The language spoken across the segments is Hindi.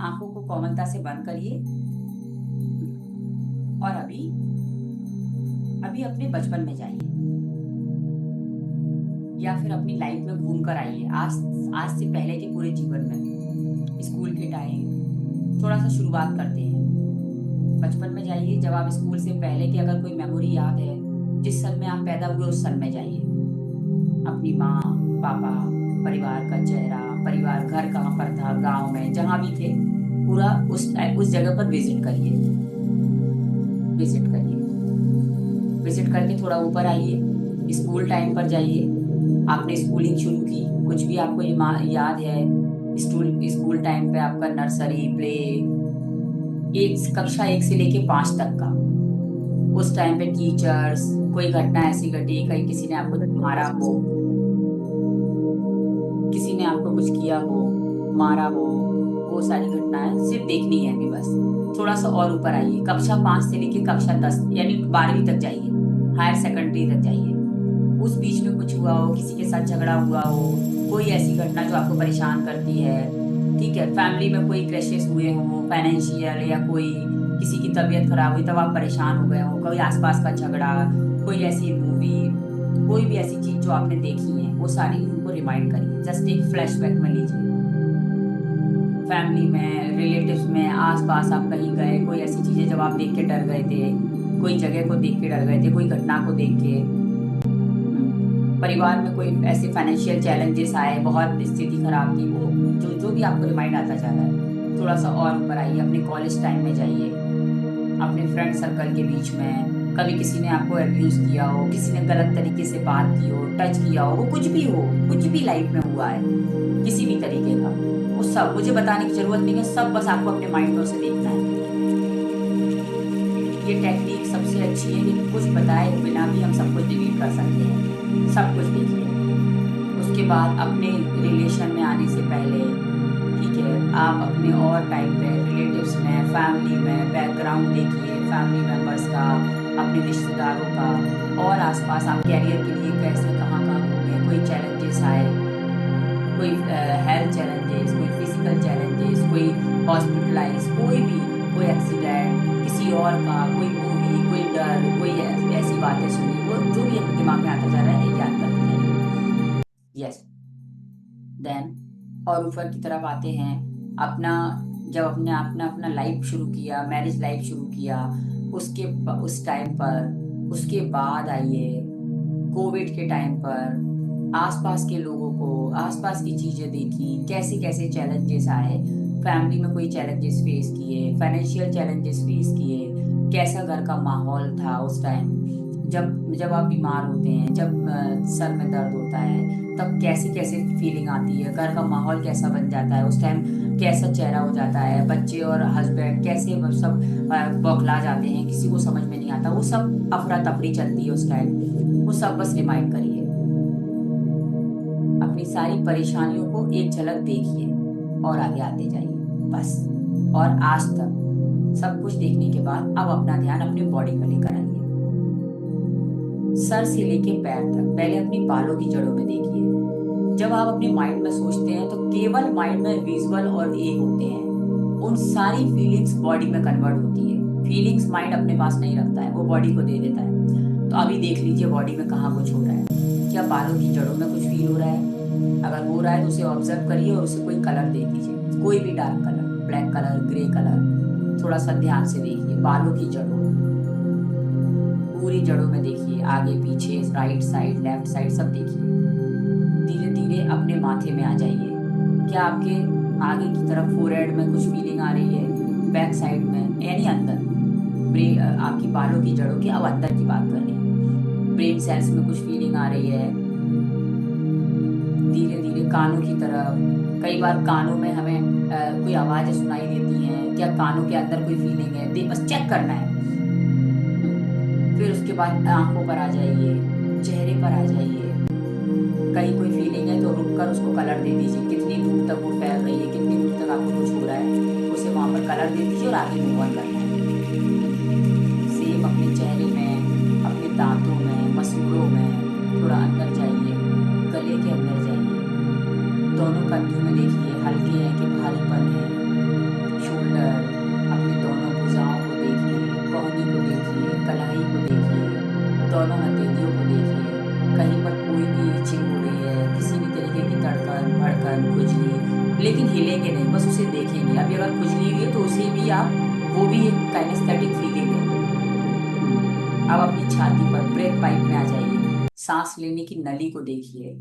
आंखों को कोमलता से बंद करिए और अभी अभी अपने बचपन में जाइए या फिर अपनी लाइफ में घूम कर आइए। आज आज से पहले के पूरे जीवन में स्कूल के टाइम थोड़ा सा शुरुआत करते हैं। बचपन में जाइए, जब आप स्कूल से पहले की अगर कोई मेमोरी याद है, जिस सन में आप पैदा हुए उस सन में जाइए। अपनी माँ, पापा, परिवार का चेहरा, परिवार घर कहाँ पर था, गांव में जहाँ भी थे, पूरा उस जगह पर विजिट करिए। विजिट करिए, विजिट करके थोड़ा ऊपर आइए, स्कूल टाइम पर जाइए। आपने स्कूलिंग शुरू की, कुछ भी आपको याद है स्कूल स्कूल टाइम पे आपका नर्सरी, प्ले, एक कक्षा 1 से लेके 5 तक का, उस टाइम पे टीचर्स, कोई घटना ऐसी घटी, कहीं किसी ने आपको मारा हो, किसी ने आपको कुछ किया हो, मारा हो, वो सारी घटनाएं सिर्फ देखनी है अभी बस। थोड़ा सा और ऊपर आइए, कक्षा 5 से लेके कक्षा 10 यानी 12वीं तक जाइए, हायर सेकेंडरी तक जाइए। उस बीच में कुछ हुआ हो, किसी के साथ झगड़ा हुआ हो, कोई ऐसी घटना जो आपको परेशान करती है, ठीक है, फैमिली में कोई क्रेशेस हुए हों, फाइनेंशियल, या कोई किसी की तबीयत खराब हुई तब आप परेशान हो गए हो, कोई आसपास का झगड़ा, कोई ऐसी मूवी, कोई भी ऐसी चीज जो आपने देखी है, वो सारी उनको रिमाइंड करिए। जस्ट एक फ्लैशबैक में लीजिए। फैमिली में, रिलेटिव्स में, आसपास आप कहीं गए, कोई ऐसी चीजें जब आप देख के डर गए थे, कोई जगह को देख के डर गए थे, कोई घटना को देख के, परिवार में कोई ऐसे फाइनेंशियल चैलेंजेस आए, बहुत स्थिति खराब थी, वो जो जो भी आपको रिमाइंड आता जा रहा है। थोड़ा सा और ऊपर आइए, अपने कॉलेज टाइम में जाइए, अपने फ्रेंड सर्कल के बीच में कभी किसी ने आपको एब्यूज किया हो, किसी ने गलत तरीके से बात की हो, टच किया हो, वो कुछ भी हो, कुछ भी लाइफ में हुआ है किसी भी तरीके का, वो सब मुझे बताने की जरूरत नहीं है, सब बस आपको अपने माइंड में उसे देखना है। ये टेक्निक सबसे अच्छी है कि कुछ बताए बिना भी हम सब कुछ डिलीट कर सकते हैं। सब कुछ देखिए। उसके बाद अपने रिलेशन में आने से पहले, ठीक है, आप अपने और टाइम पे रिलेटिव्स में, फैमिली में बैकग्राउंड देखिए, फैमिली मेम्बर्स का, अपने रिश्तेदारों का, और आसपास आप कैरियर के लिए कैसे कहाँ कहाँ घूमे, कोई चैलेंजेस आए, कोई हेल्थ चैलेंजेस, कोई फिजिकल चैलेंजेस, कोई हॉस्पिटलाइज, कोई एक्सीडेंट किसी और का, कोई मूवी, कोई डर, कोई ऐसी बातें सुनी, वो जो भी अपने दिमाग में आता जा रहा है याद करते जाइए। यस, देन और ऊपर की तरफ आते हैं। अपना जब अपने अपना अपना लाइफ शुरू किया, मैरिज लाइफ शुरू किया, उस टाइम पर, उसके बाद आइए कोविड के टाइम पर, आसपास के लोगों को, आसपास की चीजें देखी, कैसे कैसे चैलेंजेस आए, फैमिली में कोई चैलेंजेस फेस किए, फाइनेंशियल चैलेंजेस फेस किए, कैसा घर का माहौल था उस टाइम, जब जब आप बीमार होते हैं, जब सर में दर्द होता है, तब कैसे कैसे फीलिंग आती है, घर का माहौल कैसा बन जाता है उस टाइम, कैसा चेहरा हो जाता है, बच्चे और हस्बैंड कैसे वो सब बौखला जाते हैं, किसी को समझ में नहीं आता, वो सब अफरा तफरी चलती है उस टाइम, वो सब बस रिमाइंड करिए। अपनी सारी परेशानियों को एक झलक देखिए और आगे आते जाइए बस। और आज तक सब कुछ देखने के बाद अब अपना ध्यान अपनी बॉडी पर लेकर आइए। सर से लेके पैर तक पहले अपनी बालों की जड़ों में देखिए। जब आप अपने माइंड में सोचते हैं तो केवल माइंड में विजुअल और ये होते हैं, उन सारी फीलिंग्स बॉडी में कन्वर्ट होती है। फीलिंग्स माइंड अपने पास नहीं रखता है, वो बॉडी को दे देता है। तो अभी देख लीजिए बॉडी में कहाँ कुछ हो रहा है, क्या बालों की जड़ों में कुछ फील हो रहा है? अगर हो रहा है तो उसे ऑब्जर्व करिए और उसे कोई कलर दे दीजिए, कोई भी dark colour, black colour, grey colour, थोड़ा सा ध्यान से देखिए बालों की जड़ों, पूरी जड़ों में देखिए, आगे पीछे, राइट साइड, लेफ्ट साइड, सब देखिए। धीरे धीरे अपने माथे में आ जाइए। क्या आपके आगे की तरफ फोरहेड में कुछ फीलिंग आ रही है? बैक साइड में, यानी अंदर, आपकी बालों की जड़ों की, अब अंदर की बात कर रही है। ब्रेन सेल्स में कुछ फीलिंग आ रही है। धीरे धीरे कानों की तरफ, कई बार कानों में हमें कोई आवाजें सुनाई देती हैं, क्या कानों के अंदर कोई फीलिंग है? बस चेक करना है। फिर उसके बाद आंखों पर आ जाइए, चेहरे पर आ जाइए। कहीं कोई फीलिंग है तो रुक कर उसको कलर दे दीजिए, कितनी दूर तक वो फैल रही है, कितनी दूर तक आपको कुछ हो रहा है, उसे वहां पर कलर दे दीजिए और आगे मूव ऑन करना है। सेम अपने चेहरे में, अपने दांतों में, मसूड़ों में थोड़ा अंदर जाइए, गले के अंदर जाइए, दोनों कंधों में देखिए हल्के हैं कि भारीपन है, लेकिन हिलेंगे नहीं, बस उसे देखेंगे। अभी अगर खुजली हुई है तो उसे भी आप, वो भी एक काइनेस्थेटिक फीलिंग है। अब अपनी छाती पर ब्रेथ पाइप में आ जाइए, सांस लेने की नली को देखिए,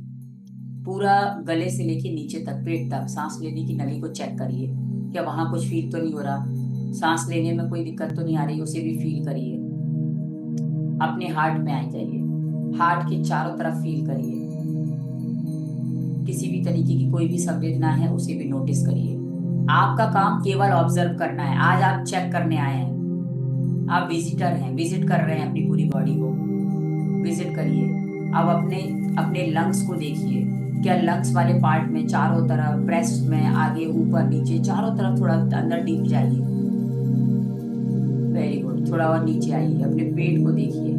पूरा गले से लेके नीचे तक, पेट तक सांस लेने की नली को चेक करिए, क्या वहां कुछ फील तो नहीं हो रहा, सांस लेने में कोई दिक्कत तो नहीं आ रही, उसे भी फील करिए। अपने हार्ट में आ जाइए, हार्ट के चारों तरफ फील करिए, किसी भी तरीके की कोई भी संवेदना है उसे भी नोटिस करिए। आपका काम केवल ऑब्जर्व करना है। आज आप चेक करने आए हैं, आप विजिटर हैं, विजिट कर रहे हैं अपनी पूरी बॉडी को, विजिट करिए। अब अपने अपने लंग्स को देखिए, क्या लंग्स वाले पार्ट में चारों तरफ, ब्रेस्ट में, आगे ऊपर नीचे चारों तरफ थोड़ा अंदर डीप जाइए। वेरी गुड, थोड़ा और नीचे आइए, अपने पेट को देखिए,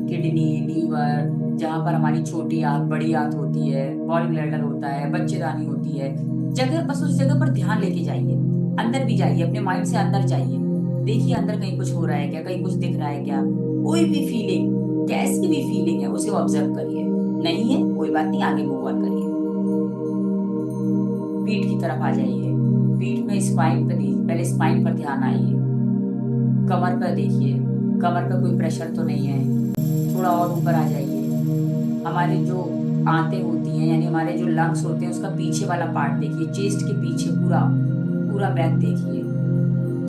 किडनी, लीवर, जहाँ पर हमारी छोटी आंत, बड़ी आंत होती है, गॉल ब्लैडर होता है, बच्चेदानी होती है, जगह, बस उस जगह पर ध्यान लेके जाइए। अंदर भी जाइए, अपने माइंड से अंदर जाइए, देखिए अंदर कहीं कुछ हो रहा है क्या, कहीं कुछ दिख रहा है क्या, कोई भी फीलिंग, कैसी भी फीलिंग है उसे ऑब्जर्व करिए। नहीं है कोई बात नहीं, आगे मूव ऑन करिए। पीठ की तरफ आ जाइए, पीठ में स्पाइन पर दीजिए, पहले स्पाइन पर ध्यान आइए, कमर पर देखिए, कमर पर कोई प्रेशर तो नहीं है। थोड़ा और ऊपर आ जाइए, हमारे जो आंतें होती हैं, यानी हमारे जो लंग्स होते हैं, उसका पीछे वाला पार्ट देखिए, चेस्ट के पीछे पूरा पूरा बैक देखिए,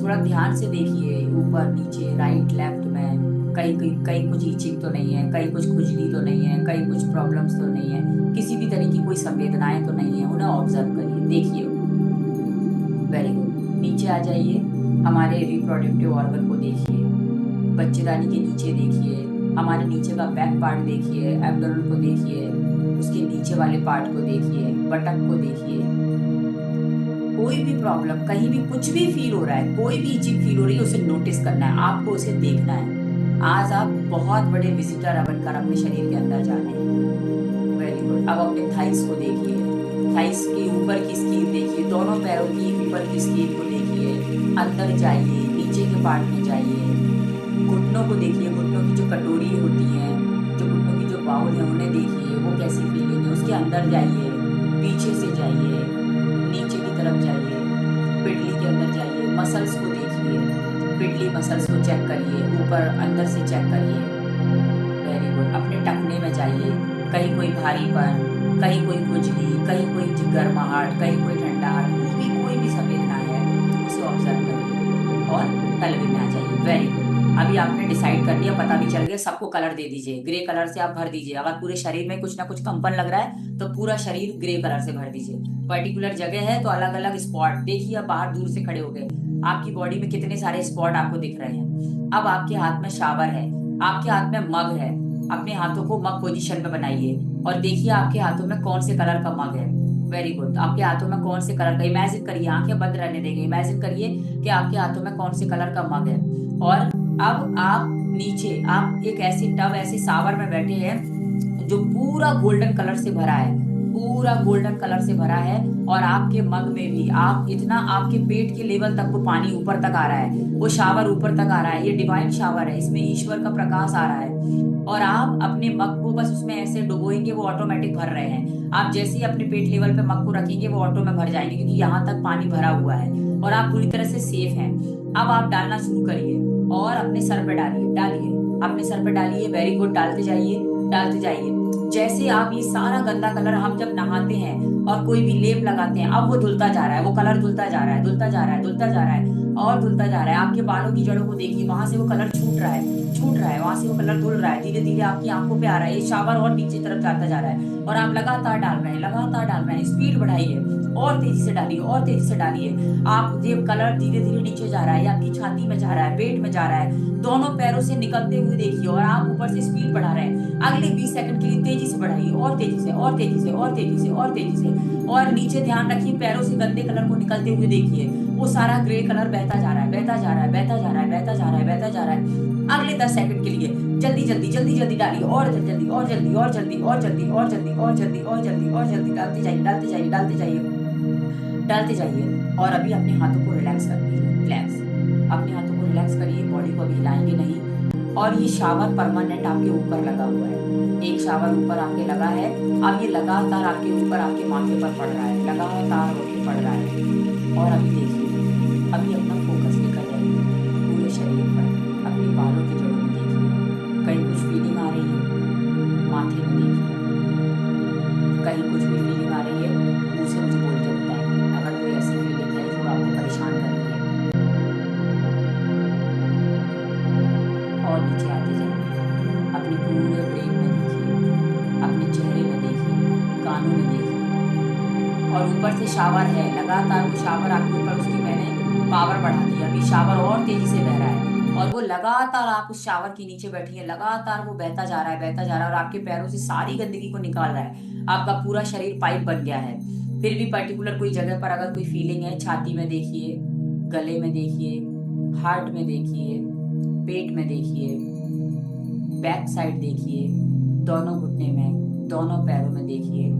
थोड़ा ध्यान से देखिए, ऊपर नीचे, राइट लेफ्ट में, कहीं कहीं कहीं कुछ ईचिंग तो नहीं है, कहीं कुछ खुजली तो नहीं है, कहीं कुछ प्रॉब्लम्स तो नहीं है, किसी भी तरह की कोई संवेदनाएं तो नहीं है, उन्हें ऑब्जर्व करिए, देखिए। वेरी गुड, नीचे आ जाइए, हमारे रिप्रोडक्टिव ऑर्गन को देखिए, बच्चेदानी के नीचे देखिए, हमारे नीचे का बैक पार्ट देखिए, एब्डोमेन को देखिए, उसके नीचे वाले पार्ट को देखिए, बटक को देखिए। कोई भी प्रॉब्लम, कहीं भी कुछ भी फील हो रहा है, कोई भी चीज फील हो रही है, उसे नोटिस करना है, आपको उसे देखना है। आज आप बहुत बड़े विजिटर बनकर अपने शरीर के अंदर जा रहे हैं। वेरी गुड, अब अपने थाइस को देखिए, थाइस की ऊपर की स्कीन देखिए, दोनों पैरों की ऊपर की स्कीन को देखिए, अंदर जाइए, नीचे के पार्ट में जाइए, घुटनों को देखिए, घुटनों की जो कटोरी होती है, जो घुटनों की जो बाउल है उन्हें देखिए, वो कैसी फीलिंग है, उसके अंदर जाइए, पीछे से जाइए, नीचे की तरफ जाइए, पिटली के अंदर जाइए, मसल्स को देखिए, पिटली मसल्स को चेक करिए, ऊपर अंदर से चेक करिए। वेरी गुड, अपने टखने में जाइए, कहीं कोई भारीपन, कहीं कोई खुजली, कहीं कोई गर्माहट, कहीं कोई ठंडाहट, कोई भी संवेदना है उसे ऑब्जर्व करिए और तलवे में आ जाइए। वेरी गुड, अभी आपने डिसाइड कर लिया, पता भी चल गया, सबको कलर दे दीजिए, ग्रे कलर से आप भर दीजिए। अगर पूरे शरीर में कुछ ना कुछ कंपन लग रहा है तो पूरा शरीर ग्रे कलर से भर दीजिए। पर्टिकुलर जगह है तो अलग अलग स्पॉट देखिए, आप बाहर दूर से खड़े हो गए, आपकी बॉडी में कितने सारे स्पॉट आपको दिख रहे हैं। अब आपके हाथ में शावर है, आपके हाथ में मग है, अपने हाथों को मग पोजीशन में बनाइए और देखिए आपके हाथों में कौन से कलर का मग है। वेरी गुड, आपके हाथों में कौन से कलर का, इमेजिन करिए, आंखें बंद रहने देंगे, इमेजिन करिए कि आपके हाथों में कौन से कलर का मग है। और अब आप नीचे, आप एक ऐसी टब, ऐसी सावर में बैठे हैं जो पूरा गोल्डन कलर से भरा है, पूरा गोल्डन कलर से भरा है, और आपके मग में भी आप इतना, आपके पेट के लेवल तक वो पानी ऊपर तक आ रहा है, वो शावर ऊपर तक आ रहा है, ये डिवाइन शावर है, इसमें ईश्वर का प्रकाश आ रहा है। और आप अपने मग को बस उसमें ऐसे डुबोएंगे, वो ऑटोमेटिक भर रहे हैं। आप जैसे ही अपने पेट लेवल पे मग को रखेंगे वो ऑटो में भर जाएंगे, क्योंकि यहाँ तक पानी भरा हुआ है और आप पूरी तरह से सेफ हैं। अब आप डालना शुरू करिए और अपने सर पे डालिए, डालिए अपने सर पे डालिए। वेरी गुड, डालते जाइए, डालते जाइए। जैसे आप ये सारा गंदा कलर, हम जब नहाते हैं और कोई भी लेप लगाते हैं, अब वो धुलता जा रहा है, वो कलर धुलता जा रहा है, धुलता जा रहा है, धुलता जा रहा है और धुलता जा रहा है। आपके बालों की जड़ों को देखिए, वहां से वो कलर छूट रहा है, छूट रहा है, वहां से वो कलर धुल रहा है, धीरे धीरे आपकी आंखों पे आ रहा है, ये शावर और नीचे तरफ जाता जा रहा है और आप लगातार डाल रहे हैं, लगातार डाल रहे हैं। स्पीड बढ़ाइए और तेजी से डालिए, और तेजी से डालिए। आप ये कलर धीरे धीरे नीचे जा रहा है, आपकी छाती में जा रहा है, पेट में जा रहा है, दोनों पैरों से निकलते हुए देखिए, और आप ऊपर से स्पीड बढ़ा रहे हैं। अगले 20 सेकंड के लिए तेजी से बढ़ाइए, और तेजी से, और तेजी से, और तेजी से, और तेजी से। और नीचे ध्यान रखिए, पैरों से गंदे कलर को निकलते हुए देखिए, वो सारा ग्रे कलर बहता जा रहा है, बहता जा रहा है, बहता जा रहा है, बहता जा रहा है, बहता जा रहा है। अगले 10 सेकंड के लिए जल्दी जल्दी जल्दी जल्दी डालिए, और जल्दी और जल्दी और जल्दी और जल्दी और जल्दी और जल्दी और जल्दी और जल्दी डालते जाइए, डालते जाइए, डालते जाइए, डालते जाइए। और अभी अपने हाथों को रिलैक्स कर दीजिए, रिलैक्स, अपने हाथों को रिलैक्स करिए, बॉडी को अभी हिलाएंगे नहीं। और ये शावर परमानेंट आपके ऊपर लगा हुआ है। एक शावर ऊपर आके लगा है, अब ये लगातार आपके ऊपर आपके माथे पर पड़ रहा है, लगातार होके पड़ रहा है। और अभी देखिए, अभी अपना फोकस लेकर जाइए पूरे शरीर पर, अपने बालों की जड़ों में देखिए, कहीं कुछ फीलिंग आ रही है, माथे में देखिए, कहीं कुछ भी फीलिंग आ रही है, मुंह से मुझे बोल के बताएं अगर कोई ऐसी फीलिंग है जो आपको परेशान कर रही है। और नीचे आते जाइए, अपने पूरे ब्रेन में देखिए, अपने चेहरे में देखिए, कानों में देखिए। और ऊपर से शावर है, लगातार वो शावर आपके ऊपर, उसकी मैंने पावर बढ़ा दी, अभी शावर और तेजी से बह रहा है। और वो लगातार, आप उस शावर के नीचे बैठी है, लगातार वो बहता जा रहा है, बहता जा रहा है, और आपके पैरों से सारी गंदगी को निकाल रहा है। आपका पूरा शरीर पाइप बन गया है। फिर भी पर्टिकुलर कोई जगह पर अगर कोई फीलिंग है, छाती में देखिए, गले में देखिए, हार्ट में देखिए, पेट में देखिए, बैक साइड देखिए, दोनों घुटने में, दोनों पैरों में देखिए।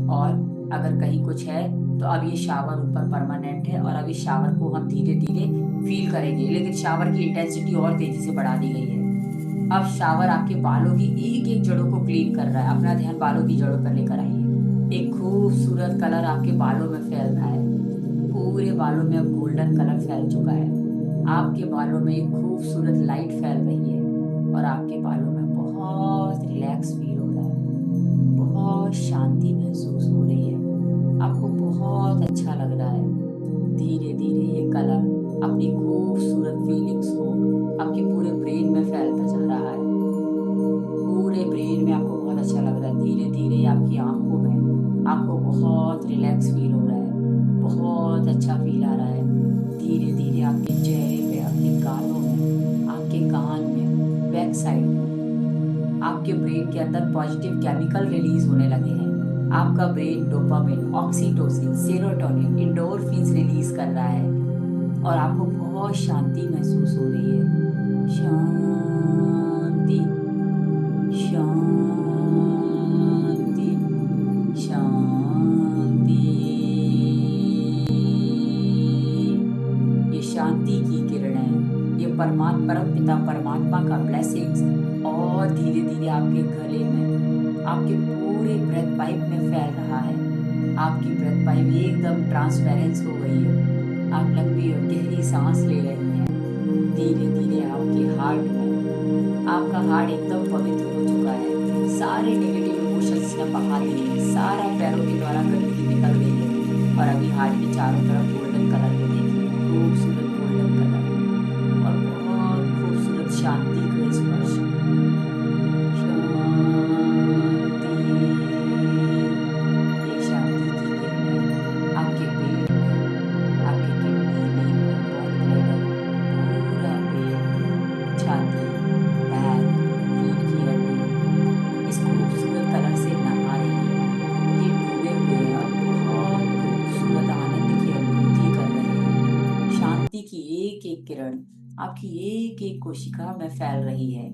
और अगर कहीं कुछ है तो अब ये शावर ऊपर परमानेंट है, और अब इस शावर को हम धीरे धीरे फील करेंगे, लेकिन शावर की इंटेंसिटी और तेजी से बढ़ा दी गई है। अब शावर आपके बालों की एक एक जड़ों को क्लीन कर रहा है। अपना ध्यान बालों की जड़ों पर लेकर आइए। एक खूबसूरत कलर आपके बालों में फैल रहा है, पूरे बालों में अब गोल्डन कलर फैल चुका है। आपके बालों में एक खूबसूरत लाइट फैल रही है, और आपके बालों में बहुत रिलैक्स फील हो रहा है, बहुत शांति महसूस हो रही है, आपको बहुत अच्छा लग रहा है। धीरे धीरे ये कलर अपनी खूबसूरत फीलिंग्स को आपके पूरे ब्रेन में फैलता जा रहा है। पूरे ब्रेन में आपको बहुत अच्छा लग रहा है। धीरे धीरे आपकी आंखों में आपको बहुत रिलैक्स फील हो रहा है, बहुत अच्छा फील आ रहा है। धीरे धीरे आपके चेहरे पे, आपके गालों में, आपके कान में, बैक साइड में, आपके ब्रेन के अंदर पॉजिटिव केमिकल रिलीज होने लगे हैं। आपका brain dopamine, oxytocin, serotonin, endorphins release कर रहा है, और आपको बहुत शांति महसूस हो रही है। शांति, शांति, शांति। ये शांति की किरणें, ये परम पिता परमात्मा का ब्लेसिंग्स और धीरे धीरे आपके गले में, आपके पूरे ब्रेथ पाइप में फैल रहा है। आपकी ब्रेथ पाइप एकदम ट्रांसपेरेंस हो गई है। आप लंबी और गहरी सांस ले रही हैं। धीरे धीरे आपके हार्ट में, आपका हार्ट एकदम पवित्र हो चुका है। सारे नेगेटिव इमोशंस ने बहा दिए, सारा पैरों के द्वारा गंदगी निकल गई है। और अभी हार्ट के चारों तरफ गोल्डन कलर को देखिए, खूबसूरत गोल्डन कलर, और बहुत खूबसूरत शांति का स्पर्श। ये शांति की किरणें आपके पेट में, आपके किडनी, लीवर, गॉलब्लैडर, पूरा पेट, छाती, बैक, रीढ़ की हड्डी इस खूबसूरत कलर से नहा रही है। ये डूबे हुए हैं और बहुत खूबसूरत आनंद की अनुभूति कर रहे हैं। शांति की एक एक किरण आपकी एक एक कोशिका में फैल रही है।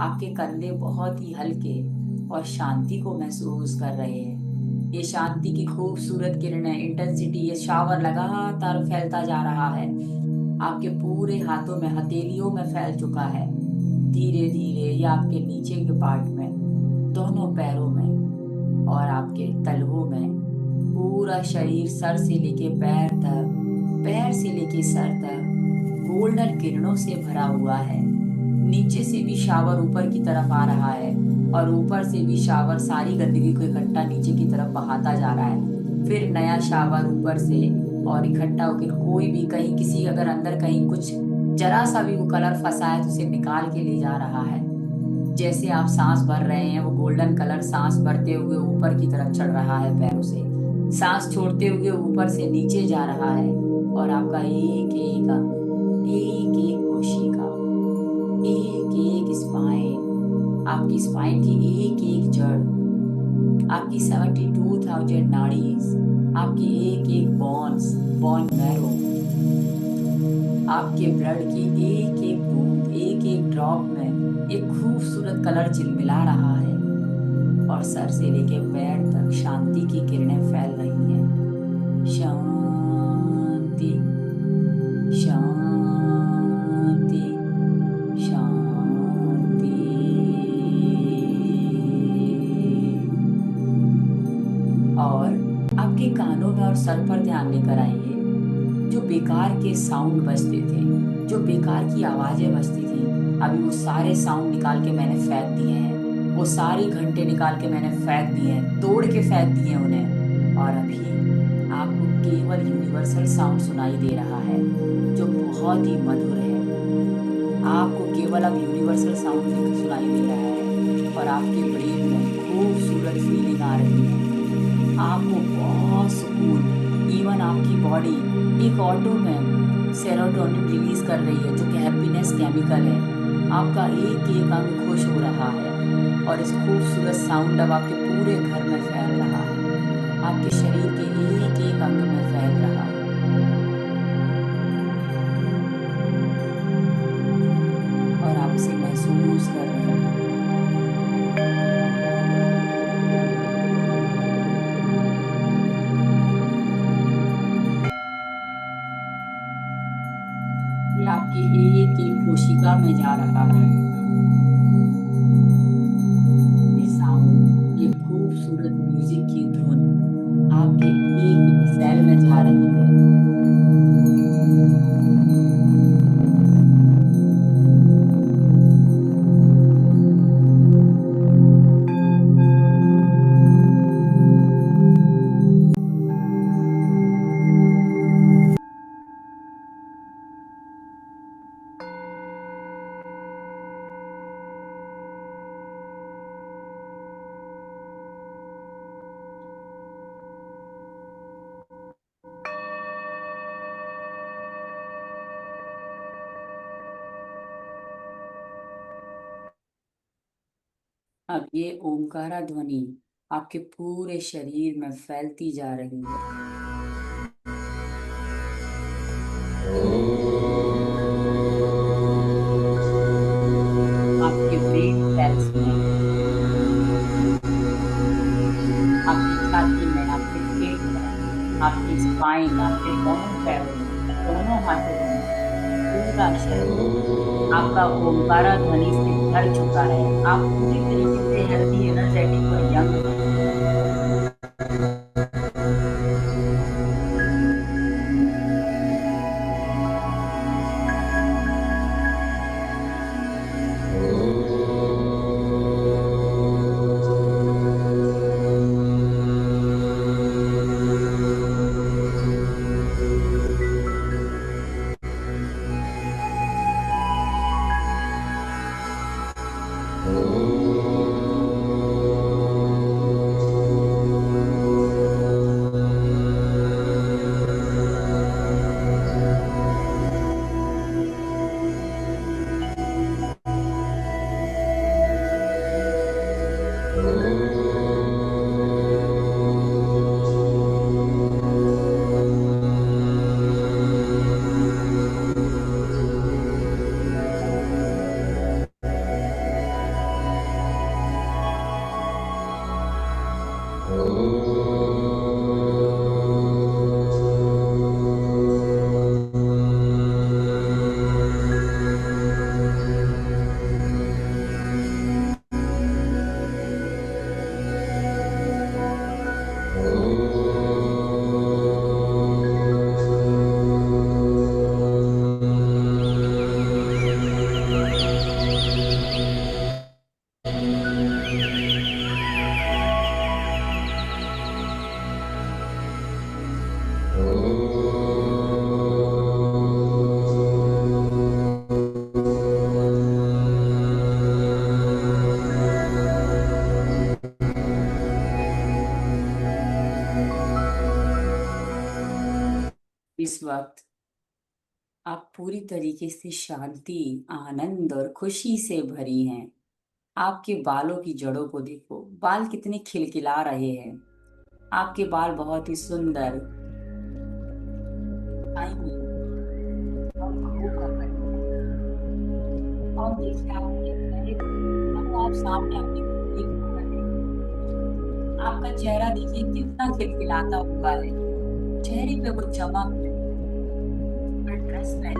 आपके कंधे बहुत ही हल्के और शांति को महसूस कर रहे हैं। ये शांति की खूबसूरत किरणें, इंटेंसिटी, ये शावर लगातार फैलता जा रहा है। आपके पूरे हाथों में, हथेलियों में फैल चुका है। धीरे धीरे ये आपके नीचे के पार्ट में, दोनों पैरों में और आपके तलवों में, पूरा शरीर सर से लेके पैर तक, पैर से लेके सर तक गोल्डन किरणों से भरा हुआ है। नीचे से भी शावर ऊपर की तरफ आ रहा है, और ऊपर से भी शावर सारी गंदगी को इकट्ठा नीचे की तरफ बहाता जा रहा है। फिर नया शावर ऊपर से, और इकट्ठा होकर कोई भी कहीं, किसी अगर अंदर कहीं कुछ जरा सा भी वो कलर फंसा है तो उसे निकाल के ले जा रहा है। जैसे आप सांस भर रहे हैं, वो गोल्डन कलर सांस भरते हुए ऊपर की तरफ चढ़ रहा है पैरों से, सांस छोड़ते हुए ऊपर से नीचे जा रहा है। और आपका एक एक अंग, एक एक कोशिका, एक एक स्पाइन, आपकी स्पाइन की एक एक जड़, आपकी 72,000 नाड़ीज, आपकी एक एक बॉन्स, बोन मैरो, आपके ब्लड की एक एक बूंद, एक एक ड्रॉप में एक खूबसूरत कलर झिलमिला रहा है। और सर से लेके पैर तक शांति की किरणें फैल रही हैं। शांति, शांति, शांति। कानों में और सर पर ध्यान लेकर आइए। जो बेकार के साउंड बजते थे, जो बेकार की आवाजें बजती थी, अभी वो सारे साउंड निकाल के मैंने फेंक दिए हैं। वो सारी घंटे निकाल के मैंने फेंक दिए हैं, तोड़ के फेंक दिए हैं उन्हें। और अभी आपको केवल यूनिवर्सल साउंड सुनाई दे रहा है, जो बहुत ही मधुर है। आपको केवल अब यूनिवर्सल साउंड सुनाई दे रहा है और आपके ब्रेन में खूबसूरत फीलिंग आ रही है। आपको बहुत सुकून, इवन आपकी बॉडी एक ऑटो में सेरोटोनिन रिलीज कर रही है, जो कि हैप्पीनेस केमिकल है। आपका एक एक अंग खुश हो रहा है और इस खूबसूरत साउंड अब आपके पूरे घर में फैल रहा है, आपके शरीर के एक एक अंग में फैल रहा है। और आप इसे महसूस कर रहे हैं। ये आपकी एक एक कोशिका में जा रहा है। ये साउंड, ये खूबसूरत म्यूजिक की धुन आपके एक सेल में जा रही है। अब ये ओंकारा ध्वनि आपके पूरे शरीर में फैलती जा रही है। आपके ब्रेन सेल्स में, आपकी छाती में, आपके पेट में, आपकी स्पाइन, आपके दोनों पैरों में, दोनों हाथों में, पूरा शरीर आपका ओंकारा ध्वनि से भर चुका है। आप पूरी तरीके से हेल्दी, एनर्जेटिक और यंग हैं। इस वक्त आप पूरी तरीके से शांति, आनंद और खुशी से भरी हैं। आपके बालों की जड़ों को देखो, बाल कितने खिलखिला रहे हैं। आपके बाल बहुत ही सुंदर, शाइनी और ग्लो कर रहे हैं। और देखिए आपके चेहरे को, आप सामने अपनी देख रहे हैं। आपका चेहरा देखिए कितना खिलखिलाता हुआ है। चेहरे पे वो चमक, ड्रेस में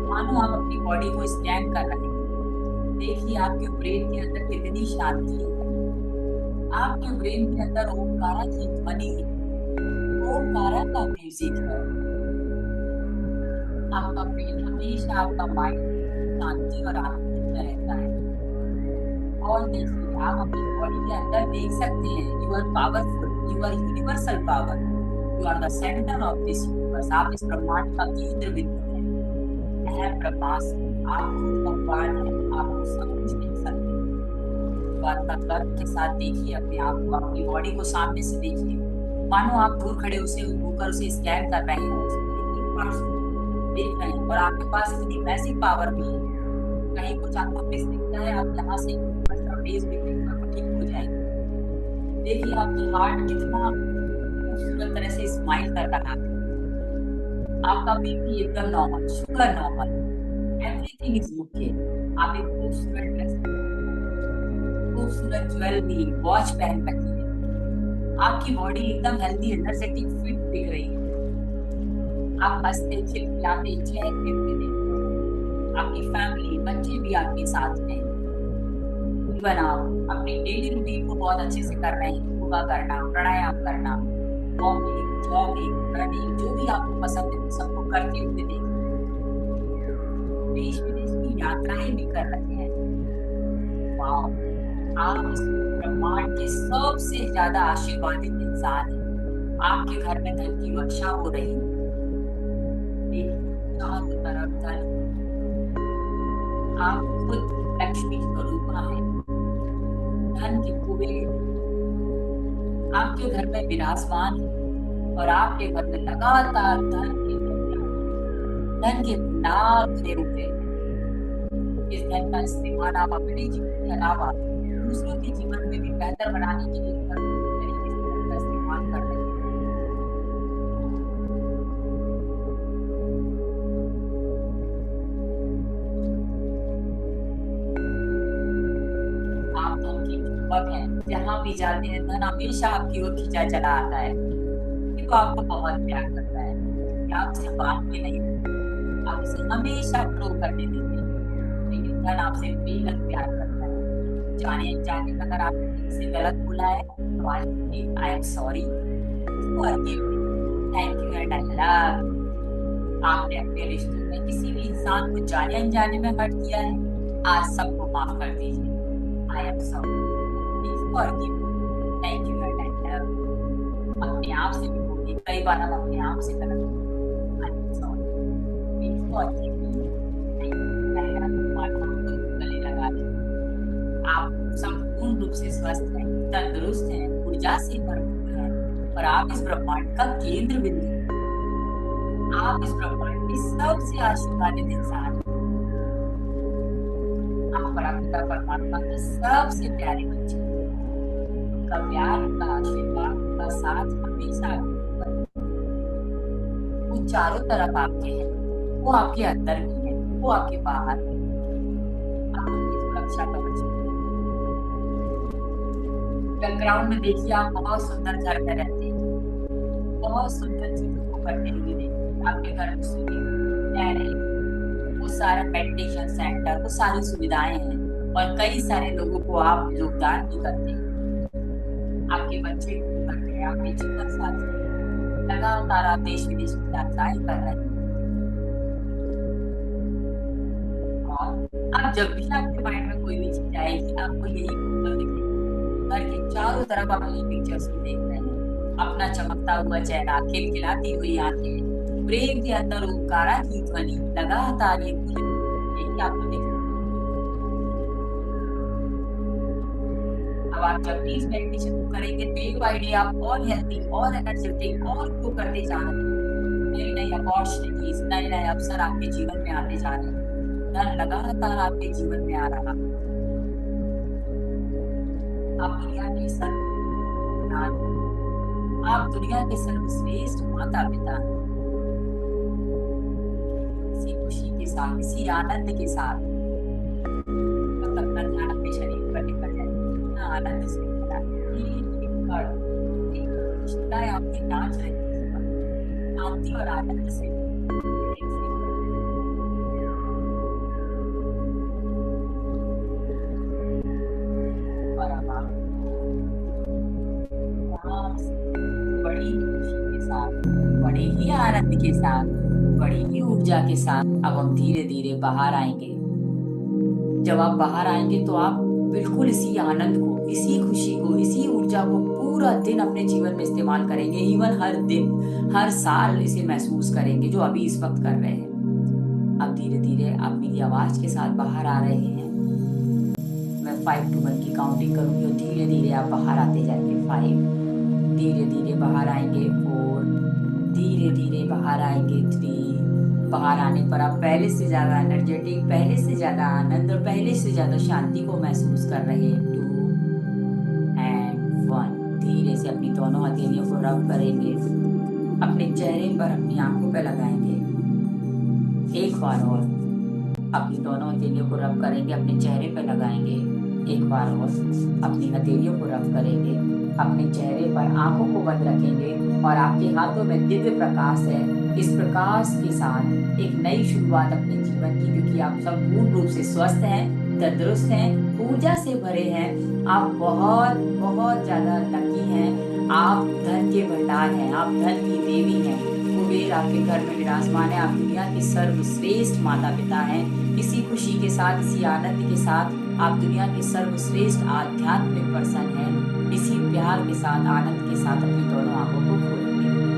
मानो आप अपनी बॉडी को स्कैन कर रहे हैं। देखिए आपके ब्रेन के अंदर कितनी शांति है। आपके ब्रेन के अंदर ओंकारा की ध्वनि है, का म्यूजिक है। आपका ब्रेन हमेशा आपका माइंड शांति और आनंदित में रहता है। और देखिए आप अपनी बॉडी के अंदर देख सकते हैं, you are powerful, you are universal power, you are the centre of this universe. आप इस ब्रह्मांड का केंद्र बिंदु हैं। अहम ब्रह्मास्मि, आप खुद भगवान हैं, आपको सब कुछ देख सकते हैं। बात का गर्व के साथ देखिए अपने आप को, अपनी बॉडी को सामने से देखिए, मानो आप दूर खड़े उसे होकर उसे स्कैन कर रहे हैं, उसके देख रहे हैं। और आपके पास इतनी मैसिव पावर भी है, कहीं कुछ आपको मिस दिखता है, आप यहाँ से बेस भी ठीक हो जाएगी। देखिए आपकी हार्ट कितना खूबसूरत तरह से स्माइल कर रहा है, आपका बीपी एकदम normal, sugar normal, everything is okay. आप एक खूबसूरत ड्रेस, खूबसूरत ज्वेलरी, वॉच पहन रखी है, आपकी बॉडी एकदम हेल्दी, एनर्जेटिक, फिट दिख रही है। आप हंसते खिलखिलाते चेहरे फिरते, आपकी फैमिली, बच्चे भी आपके साथ हैं। इवन आप अपनी डेली रूटीन को बहुत अच्छे से कर रहे हैं, योगा करना, प्राणायाम करना, वॉकिंग, जॉगिंग, रनिंग, जो भी आपको पसंद है सबको करते हुए देखिए। देश विदेश की यात्राएं भी कर रहे हैं। वाह, आप इस ब्रह्मांड के सबसे ज्यादा आशीर्वादित इंसान हैं। आपके घर में धन की वर्षा हो रही है, चारों तरफ धन, आप खुद लक्ष्मी स्वरूपा है, धन के कुबेर आपके घर में विराजमान है। और आपके घर में लगातार धन के भंडार भरे हुए हैं। इस धन का इस्तेमाल आप अपने जीवन के अलावा दूसरों के जीवन में भी बेहतर बनाने के लिए तरीके से धन का इस्तेमाल कर रहे हैं। आप धन की चुंबक हैं, जहाँ भी जाते हैं धन हमेशा आपकी ओर खींचा चला आता है। वो आपको बहुत प्यार करता है, आपसे बांटते नहीं, आप इसे हमेशा ग्रो करने देते हैं। लेकिन धन आपसे बेहद प्यार करता है। जाने अनजाने अगर आपने किसी गलत बोला है तो I am sorry, thank you and I love. आपने अपने रिश्ते में किसी भी इंसान को जाने अनजाने में हर्ट किया है, आज सबको माफ कर दीजिए। I am sorry, please forgive, thank you and I love. अपने आप से भी बोलिए, कई बार हम अपने आप से गलत बोलते हैं, I am sorry, please forgive me, गले लगा दें। आप संपूर्ण रूप से स्वस्थ हैं, तंदुरुस्त हैं, ऊर्जा से भरपूर हैं और आप इस ब्रह्मांड का केंद्र बिंदु हैं। आप इस ब्रह्मांड के सबसे आशीर्वादित इंसान हैं। आप परापिता परमात्मा के सबसे प्यारे बच्चे हैं। उनका प्यार, उनका आशीर्वाद, उनका साथ हमेशा वो चारों तरफ आपके हैं, वो आपके अंदर भी है, वो आपके बाहर है। आपकी सुरक्षा कवच है। बैकग्राउंड में देखिए आप बहुत सुंदर घर में रहते हैं, बहुत सुंदर चीजों को करते हुए देखिए। आपके घर में वो सारा मेडिटेशन सेंटर, वो सारी सुविधाएं हैं और कई सारे लोगों को आप योगदान भी करते हैं। आपके बच्चे कर रहे हैं, आपके जीवन साथी लगातार आप देश विदेश की यात्राएं कर रहे हैं। और आप जब भी आपके माइंड में कोई भी चीज आएगी, आपको यही दिखेगी, घर के चारों तरफ आप ये पिक्चर्स को देख रहे हैं। अपना चमकता हुआ चेहरा, खिलखिलाती हुई आंखें, प्रेम के अंदर ओंकारा की ध्वनि, लगातार ये यही आपको दिख। अब आप जब भी इस मेडिटेशन को करेंगे डे बाय डे आप और हेल्दी और एनर्जेटिक और ग्रो करते जा रहे हैं। नई नई अपॉर्चुनिटीज, नए नए अवसर आपके जीवन में आते जा रहे हैं। धन लगातार आपके जीवन में आ रहा है। आप दुनिया के सर्वश्रेष्ठ माता पिता हैं। इसी खुशी के साथ, इसी आनंद के साथ अपना ध्यान अपने शरीर पर लेकर जाए। आनंद से आपकी नाच रही है, शांति और आनंद से और बड़ी खुशी के साथ बड़े ही आनंद के साथ, बड़ी ही ऊर्जा के साथ अब हम धीरे धीरे बाहर आएंगे। जब आप बाहर आएंगे तो आप बिल्कुल इसी आनंद को, इसी खुशी को, इसी ऊर्जा को पूरा दिन अपने जीवन में इस्तेमाल करेंगे। इवन हर दिन, हर साल इसे महसूस करेंगे जो अभी इस वक्त कर रहे हैं। अब धीरे धीरे आप मेरी आवाज के साथ बाहर आ रहे हैं। मैं 5 to 1 की काउंटिंग करूंगी और धीरे धीरे आप बाहर आते जाएंगे। 5, धीरे धीरे बाहर आएंगे। 4, धीरे धीरे बाहर आएंगे। 3, बाहर आने पर आप पहले से ज्यादा एनर्जेटिक, पहले से ज्यादा आनंद और पहले से ज्यादा शांति को महसूस कर रहे हैं। 2 and 1, धीरे से अपनी दोनों हथेलियों को रब करेंगे, अपने चेहरे पर, अपनी आंखों पर लगाएंगे। एक बार और अपनी दोनों हथेलियों को रब करेंगे, अपने चेहरे पर लगाएंगे। एक बार और अपनी हथेलियों को रब करेंगे, अपने चेहरे पर, आंखों को बंद रखेंगे और आपके हाथों में दिव्य प्रकाश है। इस प्रकाश के साथ एक नई शुरुआत अपने जीवन की, क्योंकि आप संपूर्ण रूप से स्वस्थ हैं, तंदुरुस्त हैं, ऊर्जा से भरे हैं। आप बहुत बहुत ज्यादा लकी हैं। आप धन के भंडार हैं, आप धन की देवी हैं। कुबेर आपके घर में विराजमान है। आप दुनिया के सर्वश्रेष्ठ माता पिता हैं। इसी खुशी के साथ, इसी आनंद के साथ आप दुनिया के सर्वश्रेष्ठ आध्यात्मिक पर्सन हैं। इसी प्यार के साथ, आनंद के साथ अपनी दोनों आंखों को खोलेंगे।